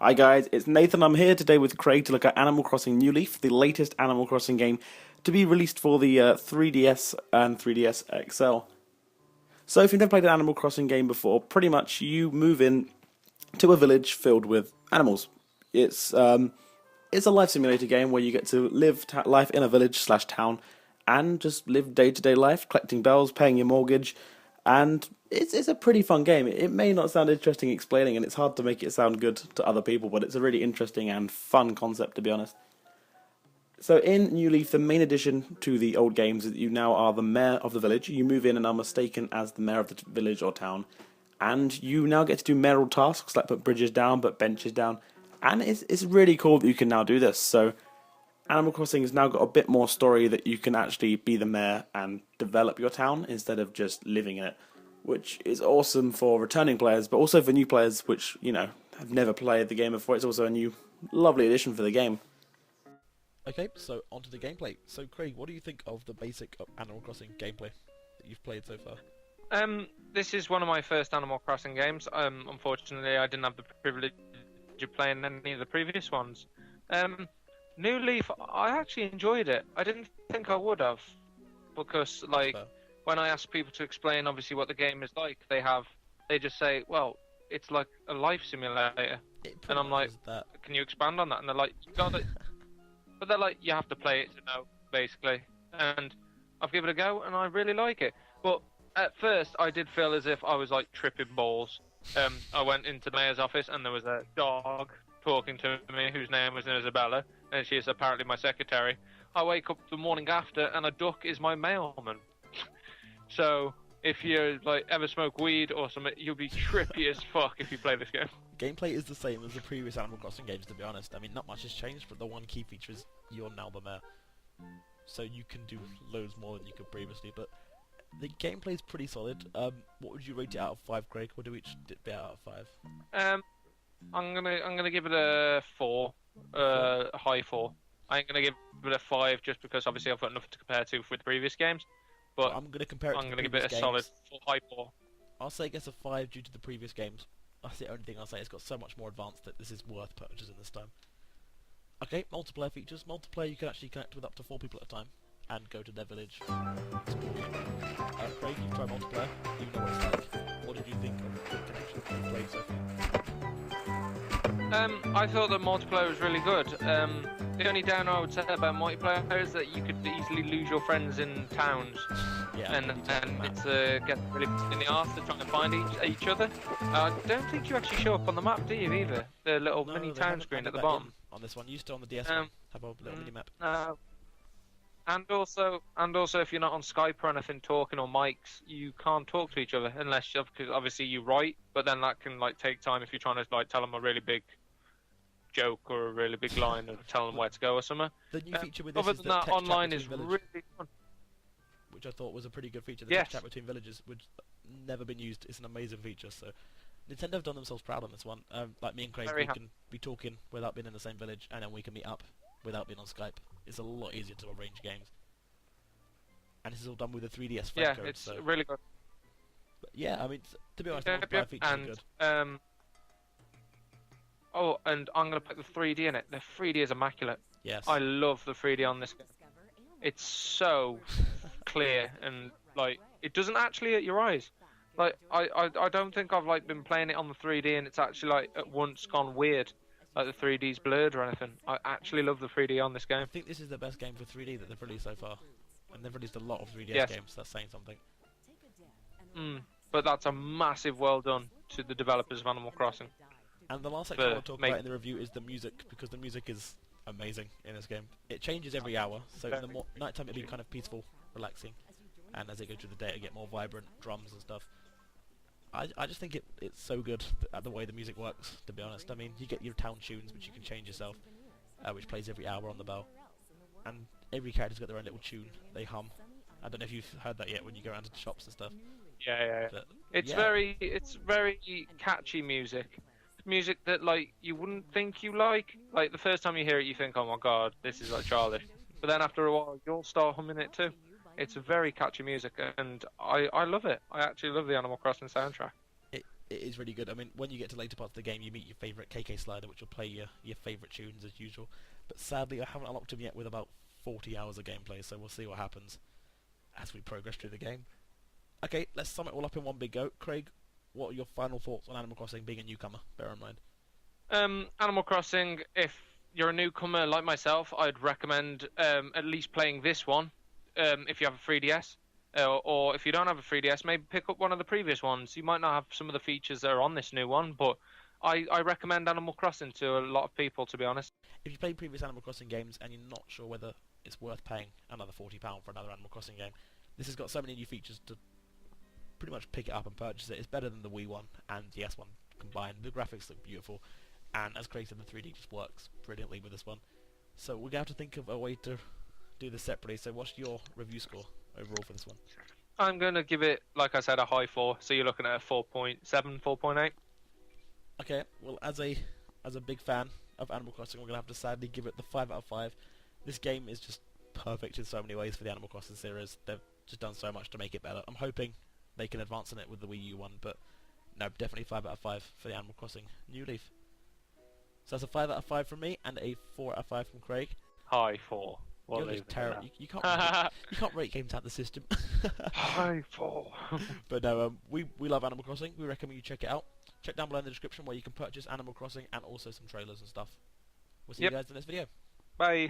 Hi guys, it's Nathan. I'm here today with Craig to look at Animal Crossing New Leaf, the latest Animal Crossing game to be released for the 3DS and 3DS XL. So if you've never played an Animal Crossing game before, pretty much you move in to a village filled with animals. It's a life simulator game where you get to live life in a village slash town and just live day to day life, collecting bells, paying your mortgage, and it's a pretty fun game. It may not sound interesting explaining, and it's hard to make it sound good to other people, but it's a really interesting and fun concept, to be honest. So in New Leaf, the main addition to the old games is that you now are the mayor of the village. You move in and are mistaken as the mayor of the village or town, and you now get to do mayoral tasks like put bridges down, put benches down, and it's really cool that you can now do this. So Animal Crossing has now got a bit more story that you can actually be the mayor and develop your town instead of just living in it, which is awesome for returning players, but also for new players which, have never played the game before. It's also a new, lovely addition for the game. Okay, so onto the gameplay. So Craig, what do you think of the basic Animal Crossing gameplay that you've played so far? This is one of my first Animal Crossing games. Unfortunately, I didn't have the privilege of playing any of the previous ones. New Leaf, I actually enjoyed it. I didn't think I would have, because when I ask people to explain obviously what the game is like, they just say, well, it's like a life simulator, and I'm like, can you expand on that? And they're like, you got it. But they're like, you have to play it to know, basically. And I've given it a go, and I really like it. But at first, I did feel as if I was like tripping balls. I went into the mayor's office, and there was a dog talking to me whose name was Isabella, and she is apparently my secretary. I wake up the morning after, and a duck is my mailman. So if you ever smoke weed or something, you'll be trippy as fuck if you play this game. Gameplay is the same as the previous Animal Crossing games, to be honest. I mean, not much has changed, but the one key feature is you're now the mayor. So you can do loads more than you could previously, but the gameplay is pretty solid. What would you rate it out of 5, Craig? What do we each bit out of 5? I'm gonna give it a 4, a high 4. I ain't gonna give it a 5 just because obviously I've got nothing to compare to with previous games. But I'm gonna compare it. I'm gonna give it a solid high 4. I'll say it gets a 5 due to the previous games. That's the only thing I'll say. It's got so much more advanced that this is worth purchasing this time. Okay, multiplayer features. Multiplayer, you can actually connect with up to 4 people at a time and go to their village. Craig, you've tried multiplayer. You know what it's like. What did you think of the connection you've played so far? I thought the multiplayer was really good. The only down I would say about multiplayer is that you could easily lose your friends in towns. Yeah, and it's gets really in the arse to try and find each other. I don't think you actually show up on the map, do you, either? The little mini town screen at the bottom. On this one, you still on the DS one. Have a little mini map. And also, if you're not on Skype or anything talking or mics, you can't talk to each other unless because obviously you write, but then that can take time if you're trying to tell them a really big joke or a really big line and tell them where to go or something. The new feature with this other is than that, online is really fun. Which I thought was a pretty good feature. The text chat between villages, which never been used. It's an amazing feature. So Nintendo have done themselves proud on this one. Like me and Craig, we can be talking without being in the same village, and then we can meet up without being on Skype. It's a lot easier to arrange games. And this is all done with a 3DS friend code. It's really good. But yeah, I mean, to be honest, the features are good. Oh, and I'm going to put the 3D in it. The 3D is immaculate. Yes. I love the 3D on this game. It's so clear and it doesn't actually hurt your eyes. I don't think I've been playing it on the 3D and it's actually at once gone weird. The 3D's blurred or anything. I actually love the 3D on this game. I think this is the best game for 3D that they've released so far. And they've released a lot of 3DS games, so that's saying something. But that's a massive well done to the developers of Animal Crossing. And the last section I'll talk about in the review is the music, because the music is amazing in this game. It changes every hour, so in the nighttime it'll be kind of peaceful, relaxing, and as it goes through the day it'll get more vibrant drums and stuff. I just think it's so good at the way the music works, to be honest. I mean, you get your town tunes, which you can change yourself, which plays every hour on the bell. And every character's got their own little tune, they hum. I don't know if you've heard that yet when you go around to the shops and stuff. Yeah. But, it's very catchy music. Music that you wouldn't think you like. The first time you hear it you think, oh my god, this is childish. But then after a while you'll start humming it too. It's very catchy music and I love it. I actually love the Animal Crossing soundtrack. it is really good. I mean, when you get to later parts of the game, you meet your favourite KK slider, which will play your favourite tunes as usual. But sadly, I haven't unlocked him yet with about 40 hours of gameplay, so we'll see what happens as we progress through the game. Okay, let's sum it all up in one big go. Craig, what are your final thoughts on Animal Crossing being a newcomer, bear in mind? Animal Crossing, if you're a newcomer like myself, I'd recommend at least playing this one if you have a 3DS. Or if you don't have a 3DS, maybe pick up one of the previous ones. You might not have some of the features that are on this new one, but I recommend Animal Crossing to a lot of people, to be honest. If you played previous Animal Crossing games and you're not sure whether it's worth paying another £40 for another Animal Crossing game, this has got so many new features to pretty much pick it up and purchase it. It's better than the Wii one and the S one combined. The graphics look beautiful, and as Craig said, the 3D just works brilliantly with this one. So we're going to have to think of a way to do this separately. So what's your review score overall for this one? I'm going to give it, like I said, a high 4, so you're looking at a 4.7, 4.8. Okay, well, as a big fan of Animal Crossing, we're going to have to sadly give it the 5 out of 5. This game is just perfect in so many ways for the Animal Crossing series. They've just done so much to make it better. I'm hoping they can advance on it with the Wii U one, but no, definitely 5 out of 5 for the Animal Crossing New Leaf. So that's a 5 out of 5 from me and a 4 out of 5 from Craig. High 4. You're just terrible. You can't rate games out of the system. High 4. But no, we love Animal Crossing. We recommend you check it out. Check down below in the description where you can purchase Animal Crossing and also some trailers and stuff. We'll see you guys in this video. Bye.